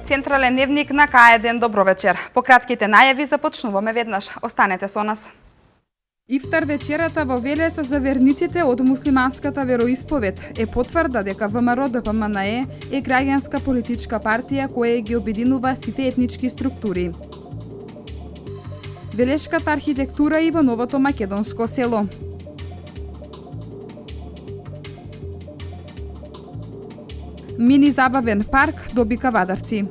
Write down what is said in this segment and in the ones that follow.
Централен дневник на К1. Добро вечер. По кратките најави започнуваме веднаш. Останете со нас. Ифтар вечерата во Велес за верниците од муслиманската вероисповед е потврда дека ВМРО ДПМНЕ е граѓанска политичка партија која ги обединува сите етнички структури. Велешката архитектура и во новото македонско село. Мини забавен парк доби кавадарци.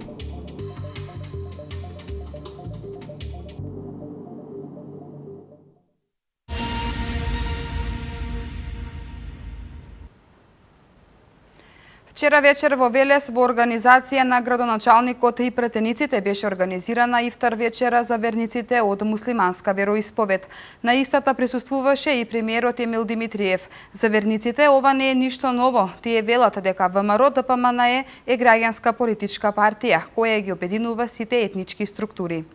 Вчера вечер во Велес во организација на градоначалникот и претениците беше организирана ифтар вечера за верниците од муслиманска вероисповед. На истата присуствуваше и премиерот Емил Димитриев. За верниците ова не е ништо ново. Тие велат дека ВМРО ДПМНЕ е граѓанска политичка партија која ги обединува сите етнички структури.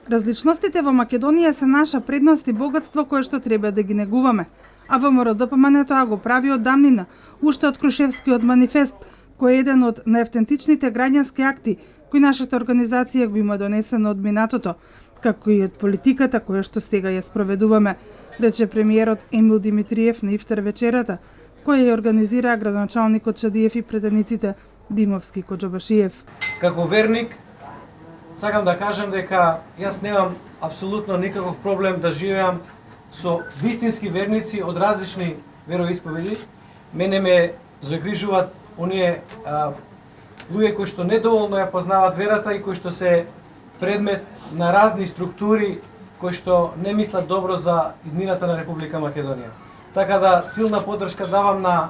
Различностите во Македонија се наша предност и богатство кое што треба да ги негуваме. А ВМРО ДПМНЕ тоа го прави од давнина, уште од Крушевскиот манифест, кој е еден од најавтентичните граѓански акти кои нашата организација го има донесено од минатото, како и од политиката која што сега ја спроведуваме, рече премиерот Емил Димитриев на ифтар вечерата, која ја организира градоначалникот Шадиев и претениците Димовски Коџабашиев. Како верник, сакам да кажам дека јас немам апсолутно никаков проблем да живеам со вистински верници од различни вероисповеди. Мене ме загрижуваат оние луѓе кои што недоволно ја познаваат верата и кои што се предмет на разни структури кои што не мислат добро за иднината на Република Македонија. Така да силна поддршка давам на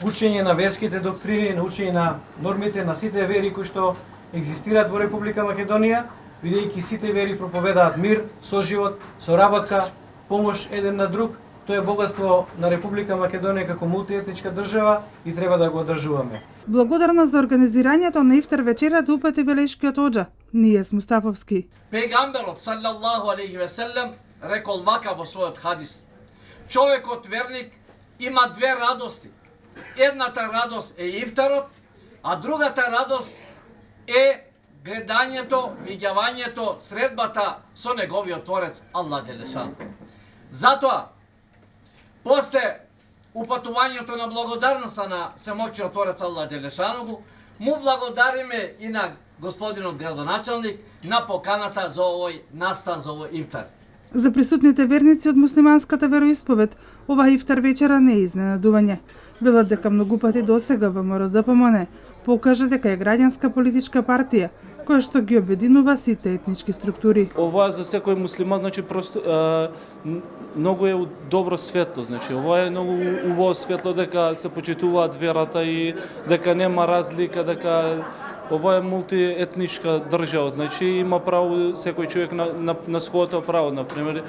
учење на верските доктрини, на учење на нормите на сите вери кои што екзистираат во Република Македонија, бидејќи сите вери проповедаат мир, соживот, соработка, помош еден на друг. Тоа е богатство на Република Македонија како мултиетничка држава и треба да го одржуваме. Благодарност за организирањето на ифтар вечерата упати велешкиот оџа Нијес Мустафовски. Пегамберот саллаллаху алейхи ве селем рекол вака во својот хадис: човекот верник има две радости. Едната радост е ифтарот, а другата радост е гледањето, видјавањето, средбата со неговиот творец Аллах Джелешан. Затоа, после упатувањето на благодарноста на семоќниот творец Аллах Джелешанову, му благодариме и на господинот градоначалник на поканата за овој настан, за овој ифтар. За присутните верници од муслиманската вероисповед, ова ифтар вечера не е изненадување. Велат дека многу пати досега ВМРО ДПМНЕ покажа дека е граѓанска политичка партија која што ги обединува сите етнички структури. Ова за секој муслиман, значи просто многу е добро светло, значи ова е многу убаво светло дека се почитуваат верата и дека нема разлика, дека ова е мултиетничка држава, значи има право секој човек на своето право, например.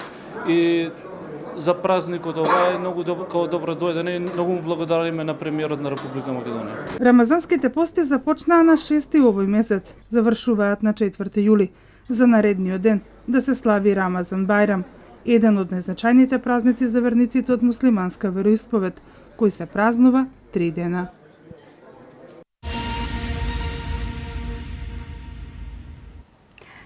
И за празникот ова е многу добро дојдене и многу му благодариме на премиерот на Република Македонија. Рамазанските пости започнаа на 6 овој месец, завршуваат на 4 јули. За наредниот ден да се слави Рамазан Бајрам, еден од најзначајните празници за верниците од муслиманска вероисповед, кој се празнува 3 дена.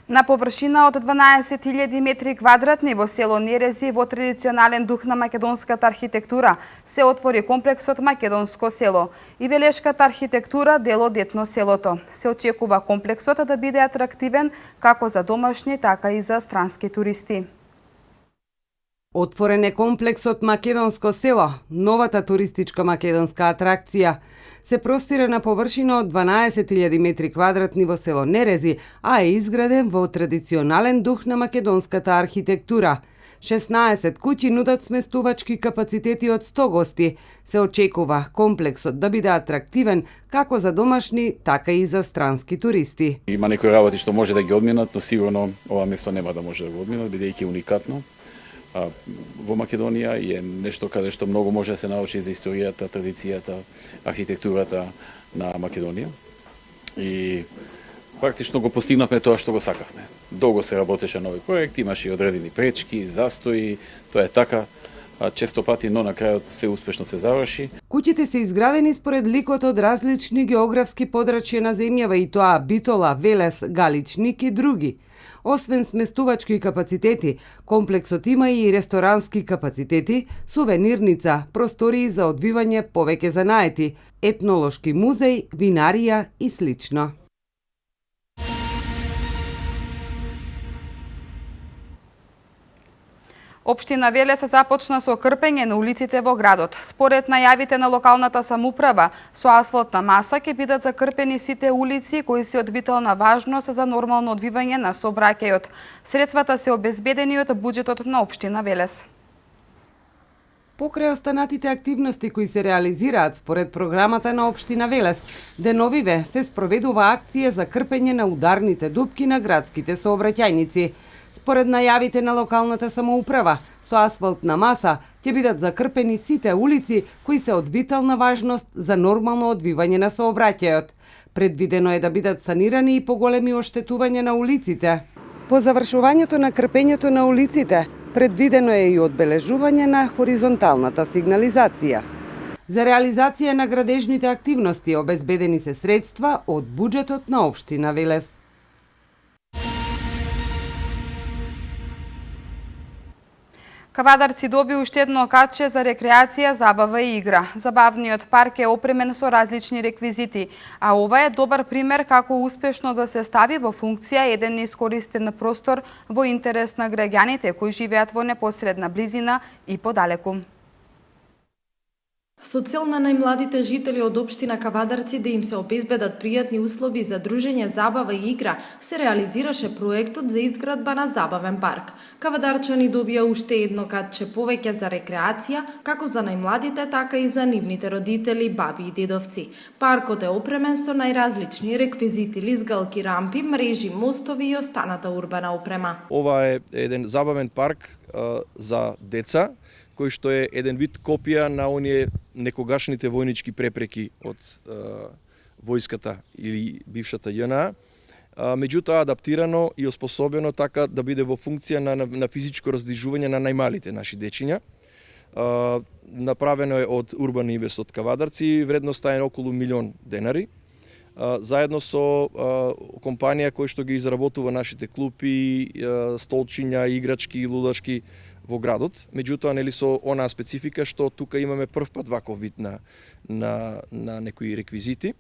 На површина од 12.000 метри квадратни во село Нерези во традиционален дух на македонската архитектура се отвори комплексот Македонско село и велешката архитектура дел од етно селото. Се очекува комплексот да биде атрактивен како за домашни, така и за странски туристи. Отворен е комплексот Македонско село, новата туристичка македонска атракција. Се простира на површина од 12.000 метри квадратни во село Нерези, а е изграден во традиционален дух на македонската архитектура. 16 куќи нудат сместувачки капацитети од 100 гости. Се очекува комплексот да биде атрактивен како за домашни, така и за странски туристи. Има некои работи што може да ги одминат, но сигурно ова место нема да може да го одминат, бидејќи уникатно во Македонија и е нешто каде што многу може да се научи за историјата, традицијата, архитектурата на Македонија. И практично го постигнавме тоа што го сакавме. Долго се работеше на овој проект, имаше и одредени пречки, застои, тоа е така, често пати, но на крајот се успешно се заврши. Куќите се изградени според ликот од различни географски подрачја на земјава, и тоа Битола, Велес, Галичник и други. Освен сместувачки капацитети, комплексот има и ресторански капацитети, сувенирница, простории за одвивање повеќе занаети, етнолошки музеј, винарија и слично. Општина Велес започна со крпење на улиците во градот. Според најавите на локалната самоуправа, со асфалтна маса ќе бидат закрпени сите улици кои се од витална важност за нормално одвивање на сообраќајот. Средствата се обезбедени од буџетот на општина Велес. Покрај останатите активности кои се реализираат според програмата на општина Велес, деновиве се спроведува акција за крпење на ударните дупки на градските сообраќајници. Според најавите на локалната самоуправа, со асфалтна маса ќе бидат закрпени сите улици кои се од витална важност за нормално одвивање на сообраќајот. Предвидено е да бидат санирани и поголеми оштетувања на улиците. По завршувањето на крпењето на улиците, предвидено е и одбележување на хоризонталната сигнализација. За реализација на градежните активности обезбедени се средства од буџетот на општина Велес. Кавадарци доби уште едно катче за рекреација, забава и игра. Забавниот парк е опремен со различни реквизити, а ова е добар пример како успешно да се стави во функција еден искористен простор во интерес на граѓаните кои живеат во непосредна близина и подалеку. Со цел на најмладите жители од општина Кавадарци да им се обезбедат пријатни услови за дружење, забава и игра, се реализираше проектот за изградба на забавен парк. Кавадарчани добија уште едно катче повеќе за рекреација, како за најмладите, така и за нивните родители, баби и дедовци. Паркот е опремен со најразлични реквизити, лизгалки, рампи, мрежи, мостови и останата урбана опрема. Ова е еден забавен парк за деца, кој што е еден вид копија на оние некогашните војнички препреки од војската или бившата ЈНА, меѓутоа адаптирано и оспособено така да биде во функција на физичко раздвижување на најмалите наши дечиња. Направено е од Урбан Инвест од Кавадарци, вредноста е околу 1 милион денари, заедно со компанија кој што ги изработува нашите клупи, столчиња, играчки, лудачки во градот, меѓутоа нели со онаа специфика што тука имаме прв пат ваков вид на некои реквизити.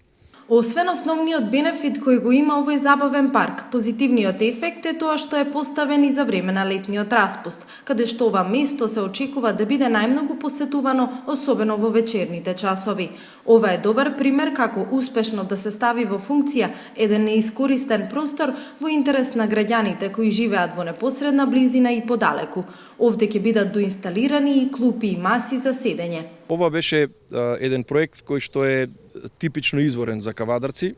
Освен основниот бенефит кој го има овој забавен парк, позитивниот ефект е тоа што е поставен и за време на летниот распуст, каде што ова место се очекува да биде најмногу посетувано, особено во вечерните часови. Ова е добар пример како успешно да се стави во функција еден неискористен простор во интерес на граѓаните кои живеат во непосредна близина и подалеку. Овде ќе бидат доинсталирани и клупи и маси за седење. Ова беше еден проект кој што е типично изворен за Кавадарци.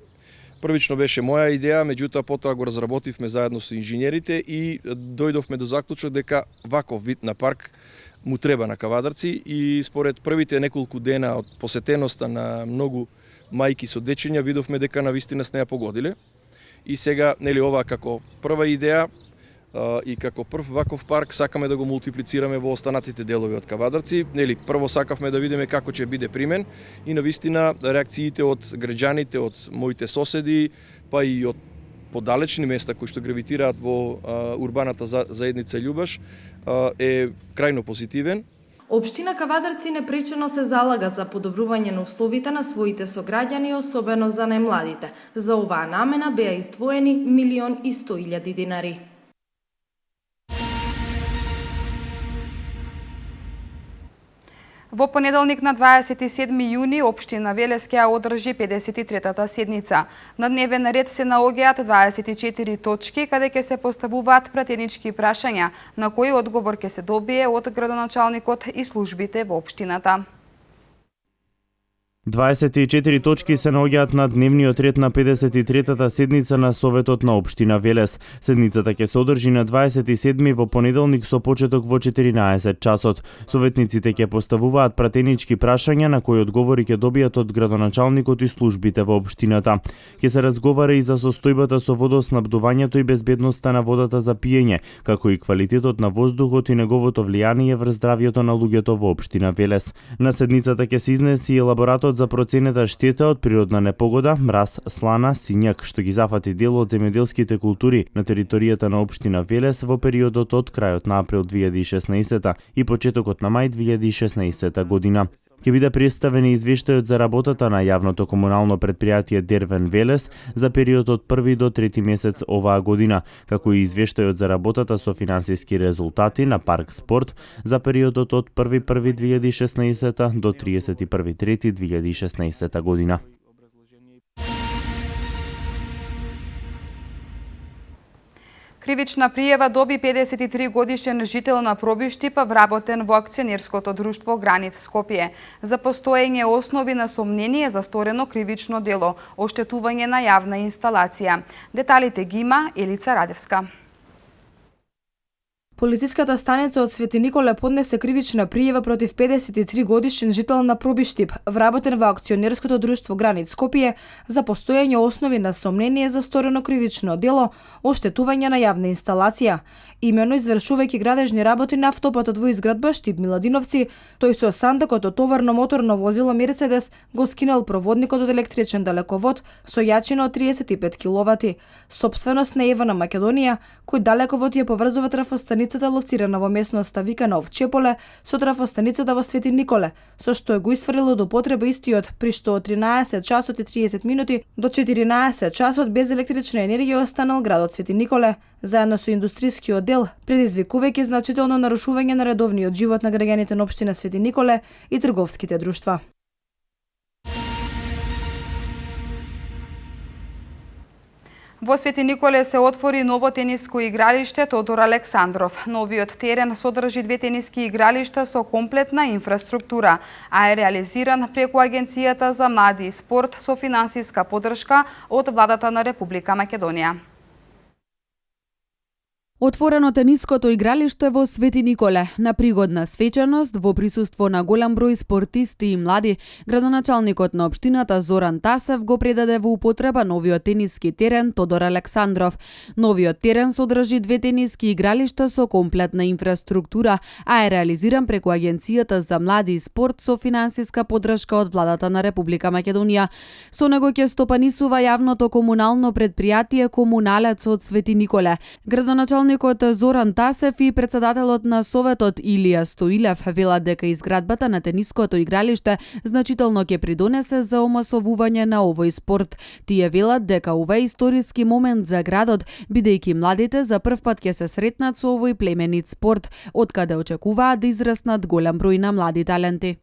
Првично беше моја идеја, меѓутоа потоа го разработивме заедно со инженерите и дојдовме до заклучок дека ваков вид на парк му треба на Кавадарци и според првите неколку дена од посетеноста на многу мајки со дечиња видовме дека навистина сте ја погодиле. И сега, нели, ова како прва идеја и како прв ваков парк сакаме да го мултиплицираме во останатите делови од Кавадарци. Нели, прво сакавме да видиме како ќе биде примен и навистина реакциите од граѓаните, од моите соседи, па и од подалечни места кои што гравитираат во урбаната заедница Љубаш е крајно позитивен. Општина Кавадарци непречено се залага за подобрување на условите на своите сограѓани, особено за најмладите. За оваа намена беа издвоени 1.100.000 динари. Во понеделник на 27 јуни општина Велес ќе одржи 53-та седница. На дневен ред се наоѓаат 24 точки каде ќе се поставуваат пратенички прашања, на кои одговор ќе се добие од градоначалникот и службите во општината. 24 точки се наоѓаат на дневниот ред на 53-та седница на Советот на општина Велес. Седницата ќе се одржи на 27 во понеделник со почеток во 14 часот. Советниците ќе поставуваат пратенички прашања на кои одговори ќе добијат од градоначалникот и службите во општината. Ќе се разговара и за состојбата со водоснабдувањето и безбедноста на водата за пиење, како и квалитетот на воздухот и неговото влијание врз здравјето на луѓето во општина Велес. На седницата ќе се изнеси и елаборатот за проценета штета од природна непогода, мраз, слана, сињак, што ги зафати дел од земјоделските култури на територијата на општина Велес во периодот од крајот на април 2016 и почетокот на мај 2016 година. Ќе биде представен и извештајот за работата на јавното комунално предпријатие Дервен Велес за период од 1 до 3 месец оваа година, како и извештајот за работата со финансиски резултати на Парк Спорт за периодот од 1.1.2016 до 31.3.2016 година. Кривична пријава доби 53 годишен жител на Пробиштип, вработен во акционерското друштво Гранит Скопје, за постоење основи на сомнение за сторено кривично дело, оштетување на јавна инсталација. Деталите ги има Елица Радевска. Полициската станица од Свети Николе поднесе кривична пријава против 53 годишен жител на Пробиштип, вработен во акционерското друштво Гранит Скопје, за постоење основи на сомнение за сторено кривично дело, оштетување на јавна инсталација. Имено извршувајќи градежни работи на автопатот во изградба Штип Миладиновци, тој со сандокот од товарно моторно возило Мерцедес го скинал проводникот од електричен далековод со јачина од 35 киловати, сопственост на Евана Македонија, кој далековод ја поврзува трафостаницата лоцирана во местноста викана Овчеполе со трафостаницата во Свети Николе, со што е го исфрлило до потреба истиот, при што од 13 часот и 30 минути до 14 часот без електрична енергија останал градот Свети Николе, заедно со индустријскиот дел, предизвикувајќи значително нарушување на редовниот живот на граѓаните на општина Свети Николе и трговските друштва. Во Свети Николе се отвори ново тениско игралиште Тодор Александров. Новиот терен содржи 2 тениски игралишта со комплетна инфраструктура, а е реализиран преку Агенцијата за млади и спорт со финансиска поддршка од владата на Република Македонија. Отворено тениското игралиште во Свети Николе на пригодна свечаност во присуство на голем број спортисти и млади, градоначалникот на општината Зоран Тасев го предаде во употреба новиот тениски терен Тодор Александров. Новиот терен содржи 2 тениски игралишта со комплетна инфраструктура, а е реализиран преку Агенцијата за млади и спорт со финансиска поддршка од владата на Република Македонија. Со него ќе стопанисува јавното комунално предпријатие Комуналец од Свети Николе. Градоначалникот Зоран Тасев и председателот на Советот Илија Стоилев велат дека изградбата на тениското игралиште значително ќе придонесе за омасовување на овој спорт. Тие велат дека ова е историски момент за градот, бидејќи младите за прв пат ќе се сретнат со овој племенит спорт, откаде очекуваат да израснат голем број на млади таленти.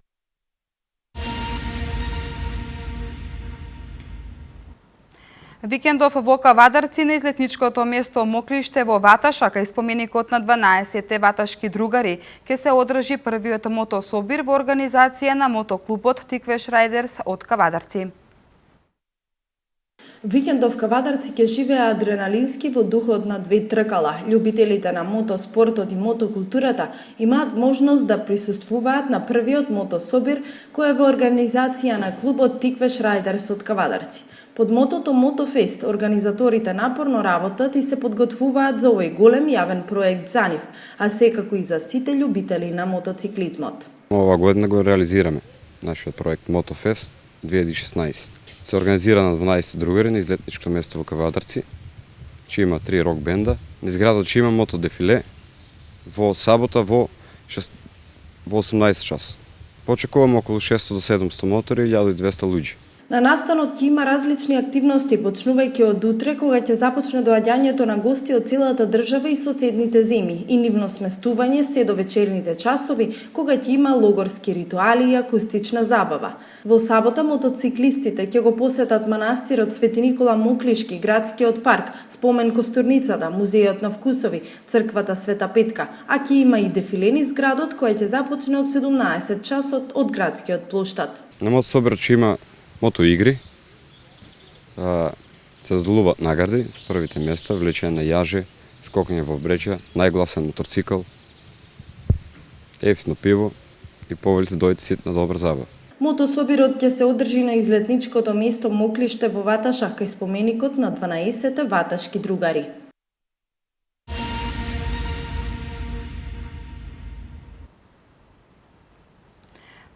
Викендов во Кавадарци на излетничкото место Моклиште во Ваташ, а кај споменикот на 12 ваташки другари, ќе се одржи првиот мотособир во организација на мотоклубот Тиквеш Рајдерс од Кавадарци. Викендов Кавадарци ќе живее адреналински во духот на 2 тркала. Љубителите на мотоспортот и мотокултурата имаат можност да присуствуваат на првиот мотособир кој е во организација на клубот Тиквеш Рајдерс од Кавадарци. Под мотото Мотофест организаторите напорно работат и се подготвуваат за овој голем јавен проект за нив, а секако и за сите љубители на мотоциклизмот. Ова година го реализираме нашиот проект Мотофест 2016. Се организира на 12 другари на излетничкото место во Кавадарци, че има 3 рок бенда. Низ градот че има мотодефиле во сабота во 18 часот. Почекуваме околу 600 до 700 мотори и 1200 луѓе. На настанот ќе има различни активности, почнувајќи од утре, кога ќе започне доаѓањето на гости од целата држава и соседните земји, и нивно сместување се до вечерните часови, кога ќе има логорски ритуали и акустична забава. Во сабота мотоциклистите ќе го посетат манастирот Свети Никола Моклишки, градскиот парк, спомен костурницата, музејот на вкусови, црквата Света Петка, а ќе има и дефиле низ градот кој ќе започне од 17 часот од градскиот плоштад. На мотособор ќе има мотоигри, се доделуваат награди за првите места, влечење на јаже, скокање во бреча, најгласен моторцикл, ефтино пиво и повелите дојдете ситна добра забава. Мотособирот ќе се одржи на излетничкото место Моклиште во Ваташа, кај споменикот на 12 ваташки другари.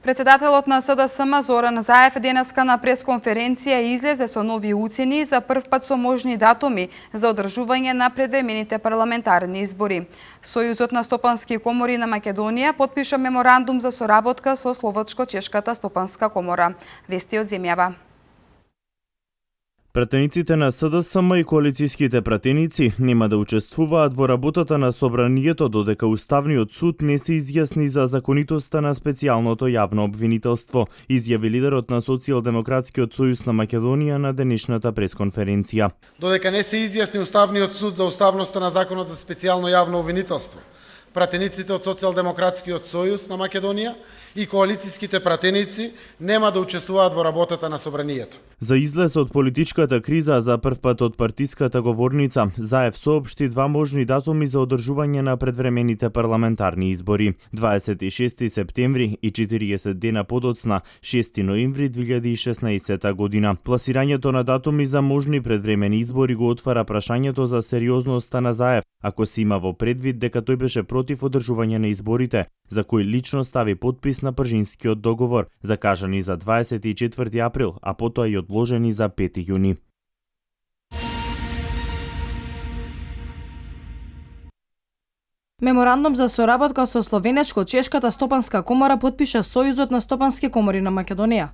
Председателот на СДСМ Зоран Заев денеска на пресконференција излезе со нови уцени за првпат со можни датуми за одржување на предвремените парламентарни избори. Сојузот на стопански комори на Македонија потпиша меморандум за соработка со Словачко-чешката стопанска комора. Вести од земјава. Пратениците на СДСМ и коалицијските пратеници нема да учествуваат во работата на собранието додека Уставниот суд не се изјасни за законитоста на специјалното јавно обвинителство, изјави лидерот на Социјалдемократскиот сојуз на Македонија на денешната пресконференција. Додека не се изјасни Уставниот суд за уставноста на законот за специјално јавно обвинителство, пратениците од Социјалдемократскиот сојуз на Македонија и коалицијските пратеници нема да учествуваат во работата на собранието. За излез од политичката криза за првпат од партиската говорница, Заев соопшти два можни датуми за одржување на предвремените парламентарни избори. 26 септември и 40 дена подоцна, 6 ноември 2016 година. Пласирањето на датуми за можни предвремени избори го отвара прашањето за сериозноста на Заев, ако се има во предвид дека тој беше против одржување на изборите, за кој лично стави подпис на Пржинскиот договор, закажани за 24 април, а потоа и одложени за 5 јуни. Меморандум за соработка со Словенечко-чешката стопанска комора потпиша Сојузот на стопански комори на Македонија.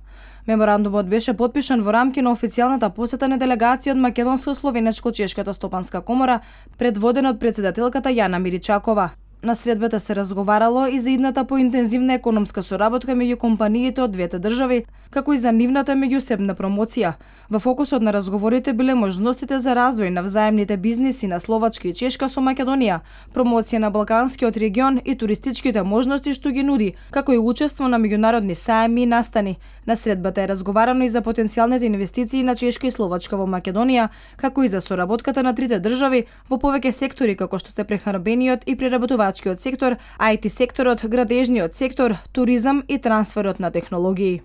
Меморандумот беше потпишан во рамки на официјалната посета на делегација од Македонско-Словенечко-чешката стопанска комора, предводена од председателката Јана Миричакова. На средбата се разговарало и за идната поинтензивна економска соработка меѓу компаниите од двете држави, како и за нивната меѓусебна промоција. Во фокусот на разговорите биле можностите за развој на взаемните бизниси на Словачка и Чешка со Македонија, промоција на Балканскиот регион и туристичките можности што ги нуди, како и учество на меѓународни саеми и настани. На средбата е разговарано и за потенцијалните инвестиции на Чешка и Словачка во Македонија, како и за соработката на трите држави во повеќе сектори како што се прехранбениот и преработувачкиот сектор, IT секторот, градежниот сектор, туризам и трансферот на технологии.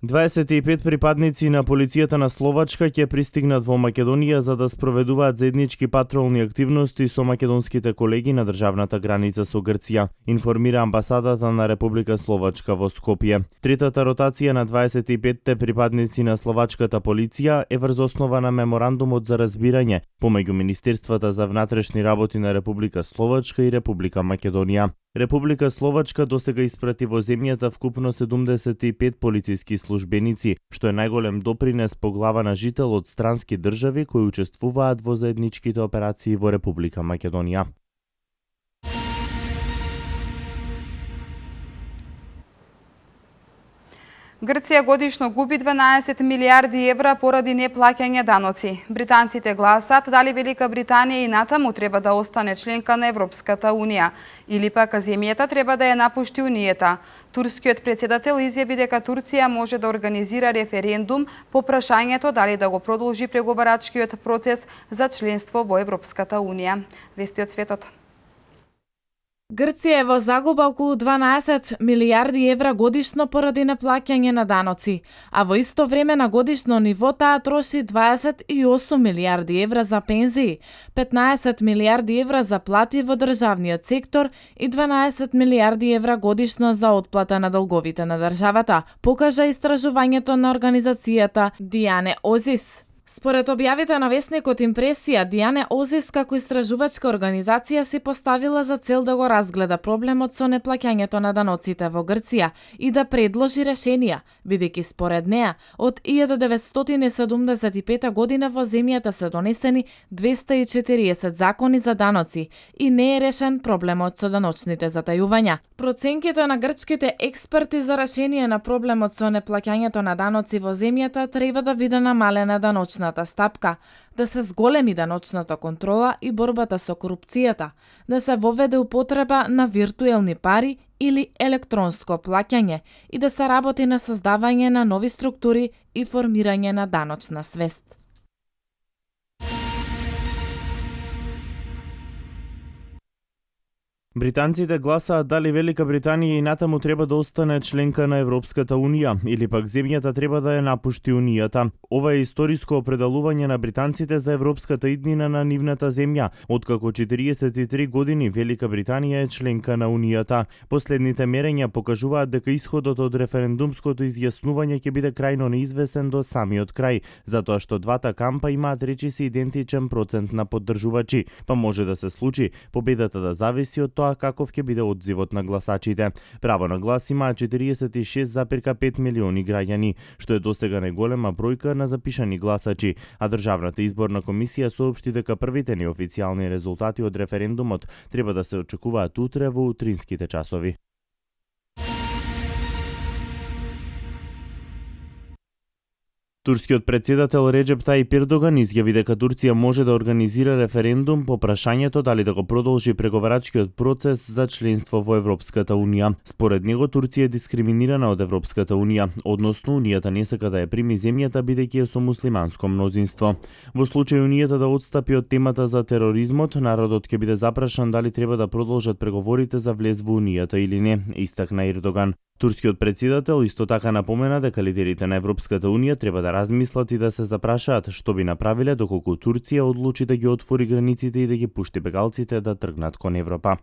Дваесет и пет припадници на полицијата на Словачка ќе пристигнат во Македонија за да спроведуваат заеднички патролни активности со македонските колеги на државната граница со Грција, информира амбасадата на Република Словачка во Скопје. Третата ротација на 25-те припадници на словачката полиција е врз основа на меморандумот за разбирање помеѓу Министерствата за внатрешни работи на Република Словачка и Република Македонија. Република Словачка досега испрати во земјата вкупно 75 полициски службеници, што е најголем допринес по глава на жител од странски држави кои учествуваат во заедничките операции во Република Македонија. Грција годишно губи 12 милиарди евра поради неплаќање даноци. Британците гласат дали Велика Британија и натаму треба да остане членка на Европската Унија или пак земјата треба да ја напушти Унијата. Турскиот председател изјави дека Турција може да организира референдум по прашањето дали да го продолжи преговарачкиот процес за членство во Европската Унија. Вести од светот. Грција е во загуба околу 12 милиарди евра годишно поради неплаќање на даноци, а во исто време на годишно ниво таа троши 28 милиарди евра за пензии, 15 милиарди евра за плати во државниот сектор и 12 милиарди евра годишно за отплата на долговите на државата, покажа истражувањето на организацијата Диане Озис. Според објавите на весникот Импресија, Дијане Озис како истражувачка организација си поставила за цел да го разгледа проблемот со неплаќањето на даноците во Грција и да предложи решенија, бидејќи според неа од 1975 година во земјата се донесени 240 закони за даноци и не е решен проблемот со даночните затајувања. Проценките на грчките експерти за решение на проблемот со неплаќањето на даноци во земјата треба да биде намалена даночната стапка, да се зголеми даночната контрола и борбата со корупцијата, да се воведе употреба на виртуелни пари или електронско плаќање и да се работи на создавање на нови структури и формирање на даночна свест. Британците гласаат дали Велика Британија и натаму треба да остане членка на Европската Унија или пак земјата треба да ја напушти Унијата. Ова е историско определување на британците за европската иднина на нивната земја, откако 43 години Велика Британија е членка на Унијата. Последните мерења покажуваат дека исходот од референдумското изјаснување ќе биде крајно неизвесен до самиот крај, затоа што двата кампа имаат речиси идентичен процент на поддржувачи, па може да се случи победата да зависи од тоа каков ќе биде одзивот на гласачите. Право на глас имаат 46,5 милиони граѓани, што е досега најголема бројка на запишани гласачи, а Државната изборна комисија соопшти дека првите неофицијални резултати од референдумот треба да се очекуваат утре во утринските часови. Турскиот председател Реджеп Тајип Ердоган изјави дека Турција може да организира референдум по прашањето дали да го продолжи преговарачкиот процес за членство во Европската Унија. Според него Турција е дискриминирана од Европската Унија, односно Унијата не сака да ја прими земјата бидејќи е со муслиманско мнозинство. Во случај Унијата да отстапи од темата за тероризмот, народот ќе биде запрашан дали треба да продолжат преговорите за влез во Унијата или не, истакна Ердоган. Турскиот председател исто така напомена дека лидерите на Европската Унија треба да размислат и да се запрашаат што би направиле доколку Турција одлучи да ги отвори границите и да ги пушти бегалците да тргнат кон Европа.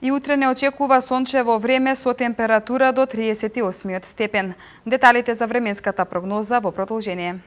И утре не очекува сончево време со температура до 38 степен. Деталите за временската прогноза во продолжение.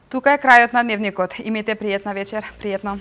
Тука е крајот на дневникот. Имете пријатна вечер. Пријатно.